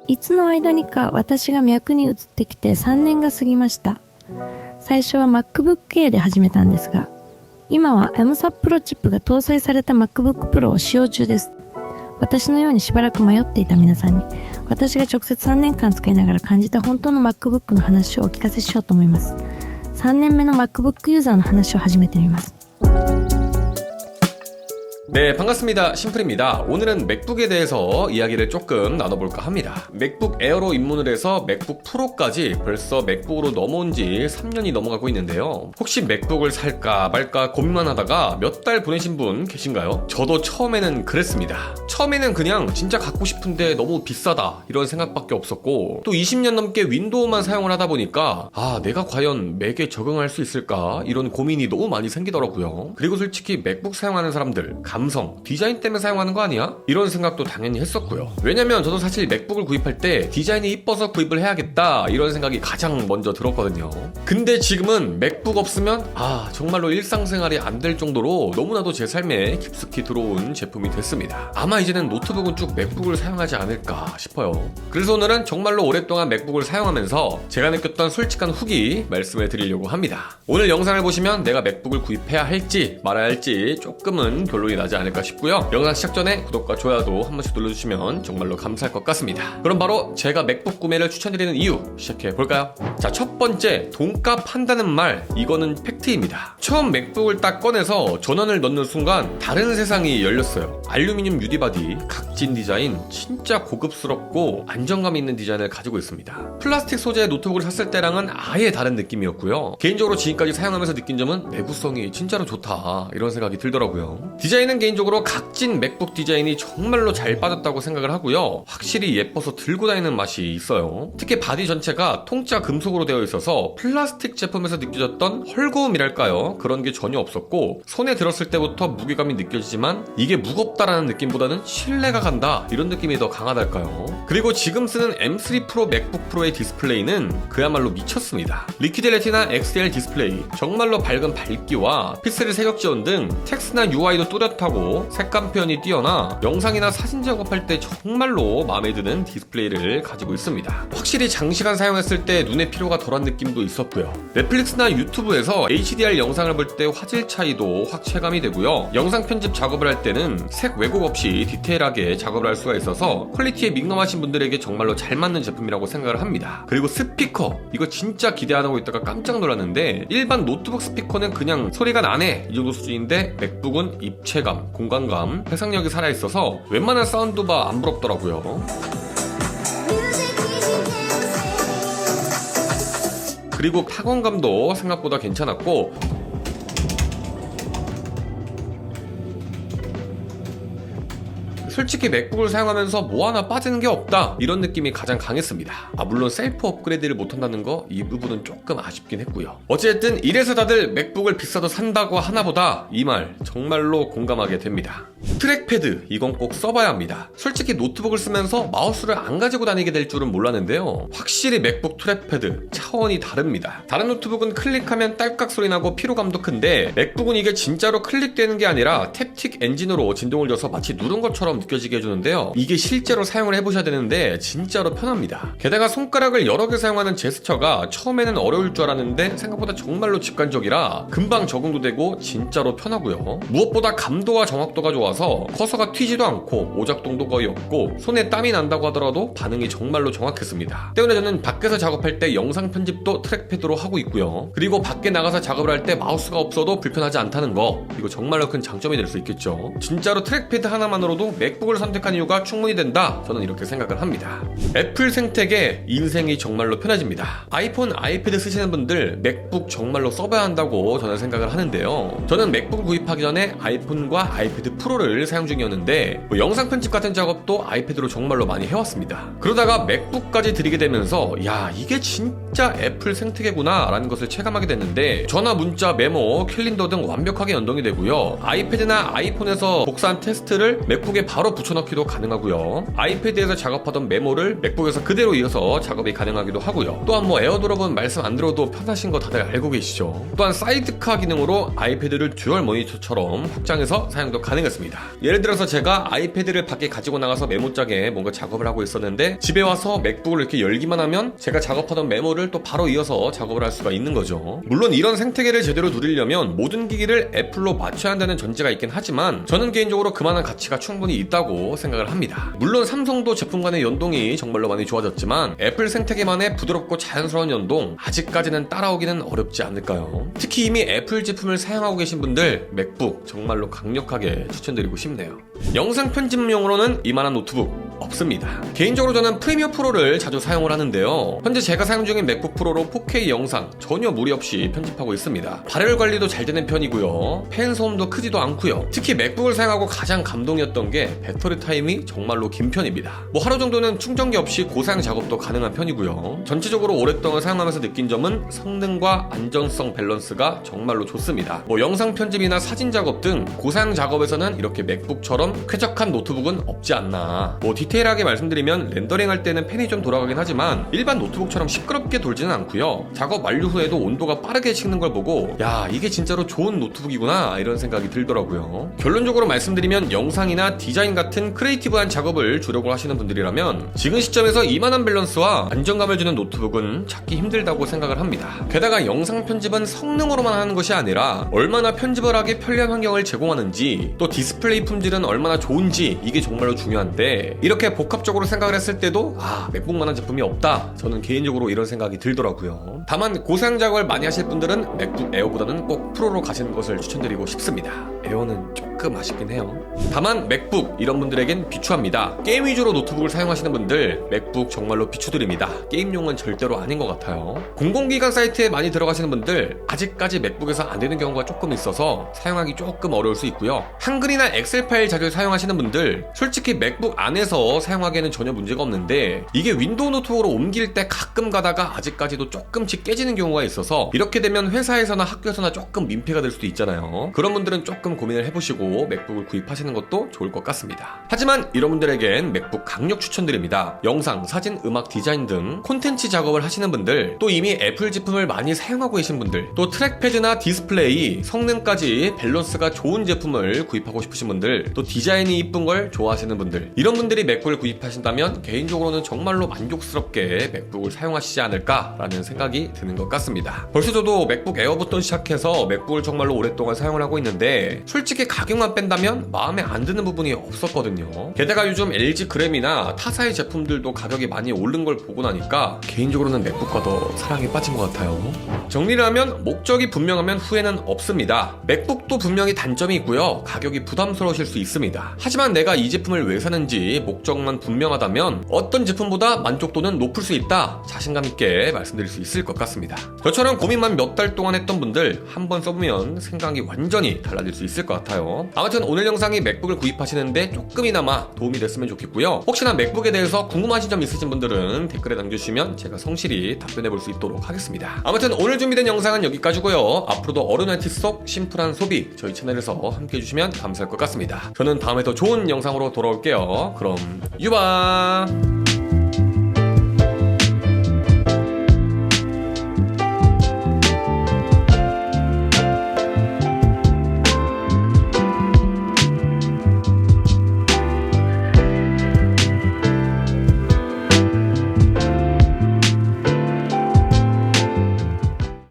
いつの間にか私が脈に移ってきて3年が過ぎました。最初は MacBook Air で始めたんですが、今は AMSAP Pro チップが搭載された MacBook Pro を使用中です。私のようにしばらく迷っていた皆さんに、私が直接3年間使いながら感じた本当の MacBook の話をお聞かせしようと思います。3年目の MacBook ユーザーの話を始めてみます。네, 반갑습니다. 심플입니다. 오늘은 맥북에 대해서 이야기를 조금 나눠볼까 합니다. 맥북 에어로 입문을 해서 맥북 프로까지 벌써 맥북으로 넘어온 지 3년이 넘어가고 있는데요. 혹시 맥북을 살까 말까 고민만 하다가 몇 달 보내신 분 계신가요? 저도 처음에는 그랬습니다. 처음에는 그냥 진짜 갖고 싶은데 너무 비싸다 이런 생각밖에 없었고, 또 20년 넘게 윈도우만 사용을 하다 보니까 내가 과연 맥에 적응할 수 있을까 이런 고민이 너무 많이 생기더라고요. 그리고 솔직히 맥북 사용하는 사람들 감성, 디자인 때문에 사용하는 거 아니야? 이런 생각도 당연히 했었고요. 왜냐면 저도 사실 맥북을 구입할 때 디자인이 이뻐서 구입을 해야겠다 이런 생각이 가장 먼저 들었거든요. 근데 지금은 맥북 없으면 정말로 일상생활이 안 될 정도로 너무나도 제 삶에 깊숙이 들어온 제품이 됐습니다. 아마 이제는 노트북은 쭉 맥북을 사용하지 않을까 싶어요. 그래서 오늘은 정말로 오랫동안 맥북을 사용하면서 제가 느꼈던 솔직한 후기 말씀을 드리려고 합니다. 오늘 영상을 보시면 내가 맥북을 구입해야 할지 말아야 할지 조금은 결론이 나지 않을까 싶고요. 영상 시작 전에 구독과 좋아요도 한 번씩 눌러주시면 정말로 감사할 것 같습니다. 그럼 바로 제가 맥북 구매를 추천드리는 이유 시작해볼까요? 자, 첫 번째, 돈값 한다는 말, 이거는 팩트입니다. 처음 맥북을 딱 꺼내서 전원을 넣는 순간 다른 세상이 열렸어요. 알루미늄 유리바디, 각진 디자인, 진짜 고급스럽고 안정감 있는 디자인을 가지고 있습니다. 플라스틱 소재의 노트북을 샀을 때랑은 아예 다른 느낌이었고요. 개인적으로 지금까지 사용하면서 느낀 점은 내구성이 진짜로 좋다 이런 생각이 들더라고요. 디자인은 개인적으로 각진 맥북 디자인이 정말로 잘 빠졌다고 생각을 하고요. 확실히 예뻐서 들고 다니는 맛이 있어요. 특히 바디 전체가 통짜 금속으로 되어 있어서 플라스틱 제품에서 느껴졌던 헐거움이랄까요? 그런 게 전혀 없었고, 손에 들었을 때부터 무게감이 느껴지지만 이게 무겁다라는 느낌보다는 신뢰가 간다 이런 느낌이 더 강하달까요? 그리고 지금 쓰는 M3 프로 맥북 프로의 디스플레이는 그야말로 미쳤습니다. 리퀴드 레티나 XDR 디스플레이, 정말로 밝은 밝기와 픽셀 색역 지원 등 텍스트나 UI도 또렷하고 색감 표현이 뛰어나 영상이나 사진 작업할 때 정말로 마음에 드는 디스플레이를 가지고 있습니다. 확실히 장시간 사용했을 때 눈의 피로가 덜한 느낌도 있었고요. 넷플릭스나 유튜브에서 HDR 영상을 볼 때 화질 차이도 확 체감이 되고요. 영상 편집 작업을 할 때는 색 왜곡 없이 디테일하게 작업을 할 수가 있어서 퀄리티에 민감하신 분들에게 정말로 잘 맞는 제품이라고 생각을 합니다. 그리고 스피커, 이거 진짜 기대 안 하고 있다가 깜짝 놀랐는데 일반 노트북 스피커는 그냥 소리가 나네 이 정도 수준인데 맥북은 입체감, 공간감, 해상력이 살아있어서 웬만한 사운드바 안 부럽더라고요. 그리고 타건감도 생각보다 괜찮았고, 솔직히 맥북을 사용하면서 뭐 하나 빠지는 게 없다 이런 느낌이 가장 강했습니다. 물론 셀프 업그레이드를 못한다는 거, 이 부분은 조금 아쉽긴 했고요. 어쨌든 이래서 다들 맥북을 비싸도 산다고 하나보다 이 말 정말로 공감하게 됩니다. 트랙패드, 이건 꼭 써봐야 합니다. 솔직히 노트북을 쓰면서 마우스를 안 가지고 다니게 될 줄은 몰랐는데요, 확실히 맥북 트랙패드 차원이 다릅니다. 다른 노트북은 클릭하면 딸깍 소리 나고 피로감도 큰데 맥북은 이게 진짜로 클릭되는 게 아니라 탭틱 엔진으로 진동을 줘서 마치 누른 것처럼 느껴지게 해주는데요, 이게 실제로 사용을 해보셔야 되는데 진짜로 편합니다. 게다가 손가락을 여러 개 사용하는 제스처가 처음에는 어려울 줄 알았는데 생각보다 정말로 직관적이라 금방 적응도 되고 진짜로 편하고요. 무엇보다 감도와 정확도가 좋아서 커서가 튀지도 않고 오작동도 거의 없고 손에 땀이 난다고 하더라도 반응이 정말로 정확했습니다. 때문에 저는 밖에서 작업할 때 영상 편집도 트랙패드로 하고 있고요. 그리고 밖에 나가서 작업을 할 때 마우스가 없어도 불편하지 않다는 거, 이거 정말로 큰 장점이 될 수 있겠죠. 진짜로 트랙패드 하나만으로도 맥북을 선택한 이유가 충분히 된다, 저는 이렇게 생각을 합니다. 애플 생태계 인생이 정말로 편해집니다. 아이폰, 아이패드 쓰시는 분들 맥북 정말로 써봐야 한다고 저는 생각을 하는데요, 저는 맥북을 구입하기 전에 아이폰과 아이패드 프로를 사용 중이었는데 영상 편집 같은 작업도 아이패드로 정말로 많이 해왔습니다. 그러다가 맥북까지 들이게 되면서 이게 진짜 애플 생태계구나 라는 것을 체감하게 됐는데, 전화, 문자, 메모, 캘린더 등 완벽하게 연동이 되고요, 아이패드나 아이폰에서 복사한 테스트를 맥북에 바로 바로 붙여넣기도 가능하고요. 아이패드에서 작업하던 메모를 맥북에서 그대로 이어서 작업이 가능하기도 하고요. 또한 에어드롭은 말씀 안 들어도 편하신 거 다들 알고 계시죠. 또한 사이드카 기능으로 아이패드를 듀얼 모니터처럼 확장해서 사용도 가능했습니다. 예를 들어서 제가 아이패드를 밖에 가지고 나가서 메모장에 뭔가 작업을 하고 있었는데 집에 와서 맥북을 이렇게 열기만 하면 제가 작업하던 메모를 또 바로 이어서 작업을 할 수가 있는 거죠. 물론 이런 생태계를 제대로 누리려면 모든 기기를 애플로 맞춰야 한다는 전제가 있긴 하지만 저는 개인적으로 그만한 가치가 충분히 있다고 생각을 합니다. 물론 삼성도 제품 간의 연동이 정말로 많이 좋아졌지만 애플 생태계만의 부드럽고 자연스러운 연동 아직까지는 따라오기는 어렵지 않을까요? 특히 이미 애플 제품을 사용하고 계신 분들 맥북 정말로 강력하게 추천드리고 싶네요. 영상 편집용으로는 이만한 노트북 없습니다. 개인적으로 저는 프리미어 프로를 자주 사용을 하는데요. 현재 제가 사용 중인 맥북 프로로 4K 영상 전혀 무리 없이 편집하고 있습니다. 발열 관리도 잘 되는 편이고요. 팬 소음도 크지도 않고요. 특히 맥북을 사용하고 가장 감동이었던 게 배터리 타임이 정말로 긴 편입니다. 하루 정도는 충전기 없이 고사양 작업도 가능한 편이고요. 전체적으로 오랫동안 사용하면서 느낀 점은 성능과 안전성 밸런스가 정말로 좋습니다. 영상 편집이나 사진 작업 등 고사양 작업에서는 이렇게 맥북처럼 쾌적한 노트북은 없지 않나. 디테일하게 말씀드리면 렌더링할 때는 팬이 좀 돌아가긴 하지만 일반 노트북처럼 시끄럽게 돌지는 않고요. 작업 완료 후에도 온도가 빠르게 식는 걸 보고 야, 이게 진짜로 좋은 노트북이구나 이런 생각이 들더라고요. 결론적으로 말씀드리면 영상이나 디자인 같은 크리에이티브한 작업을 주력으로 하시는 분들이라면 지금 시점에서 이만한 밸런스와 안정감을 주는 노트북은 찾기 힘들다고 생각을 합니다. 게다가 영상 편집은 성능으로만 하는 것이 아니라 얼마나 편집을 하기 편리한 환경을 제공하는지 또 디스플레이 품질은 얼마나 좋은지 이게 정말로 중요한데 이렇게 복합적으로 생각을 했을 때도 맥북만한 제품이 없다. 저는 개인적으로 이런 생각이 들더라고요. 다만 고사양 작업을 많이 하실 분들은 맥북 에어보다는 꼭 프로로 가시는 것을 추천드리고 싶습니다. 에어는 조금 아쉽긴 해요. 다만 맥북 이런 분들에겐 비추합니다. 게임 위주로 노트북을 사용하시는 분들 맥북 정말로 비추드립니다. 게임용은 절대로 아닌 것 같아요. 공공기관 사이트에 많이 들어가시는 분들 아직까지 맥북에서 안 되는 경우가 조금 있어서 사용하기 조금 어려울 수 있고요. 한글이나 엑셀 파일 자주 사용하시는 분들 솔직히 맥북 안에서 사용하기에는 전혀 문제가 없는데 이게 윈도우 노트북으로 옮길 때 가끔 가다가 아직까지도 조금씩 깨지는 경우가 있어서 이렇게 되면 회사에서나 학교에서나 조금 민폐가 될 수도 있잖아요. 그런 분들은 조금 고민을 해보시고 맥북을 구입하시는 것도 좋을 것 같습니다. 하지만 이런 분들에겐 맥북 강력 추천드립니다. 영상, 사진, 음악 디자인 등 콘텐츠 작업을 하시는 분들 또 이미 애플 제품을 많이 사용하고 계신 분들 또 트랙패드나 디스플레이, 성능까지 밸런스가 좋은 제품을 구입하고 싶으신 분들 또 디자인이 이쁜 걸 좋아하시는 분들 이런 분들이 맥북을 구입하신다면 개인적으로는 정말로 만족스럽게 맥북을 사용하시지 않을까라는 생각이 드는 것 같습니다. 벌써 저도 맥북 에어부터 시작해서 맥북을 정말로 오랫동안 사용을 하고 있는데 솔직히 가격만 뺀다면 마음에 안 드는 부분이 없었거든요. 게다가 요즘 LG 그램이나 타사의 제품들도 가격이 많이 오른 걸 보고 나니까 개인적으로는 맥북과 더 사랑에 빠진 것 같아요. 정리를 하면 목적이 분명하면 후회는 없습니다. 맥북도 분명히 단점이 있고요. 가격이 부담스러우실 수 있습니다. 하지만 내가 이 제품을 왜 사는지 목적만 분명하다면 어떤 제품보다 만족도는 높을 수 있다. 자신감 있게 말씀드릴 수 있을 것 같습니다. 저처럼 고민만 몇 달 동안 했던 분들 한번 써보면 생각이 완전히 달라질 수 있을 것 같아요. 아무튼 오늘 영상이 맥북을 구입하시는데 조금이나마 도움이 됐으면 좋겠고요. 혹시나 맥북에 대해서 궁금하신 점 있으신 분들은 댓글에 남겨주시면 제가 성실히 답변해 볼 수 있도록 하겠습니다. 아무튼 오늘 준비된 영상은 여기까지고요. 앞으로도 어른IT 속 심플한 소비 저희 채널에서 함께 해주시면 감사할 것 같습니다. 저는 다음에 더 좋은 영상으로 돌아올게요. 그럼 유바.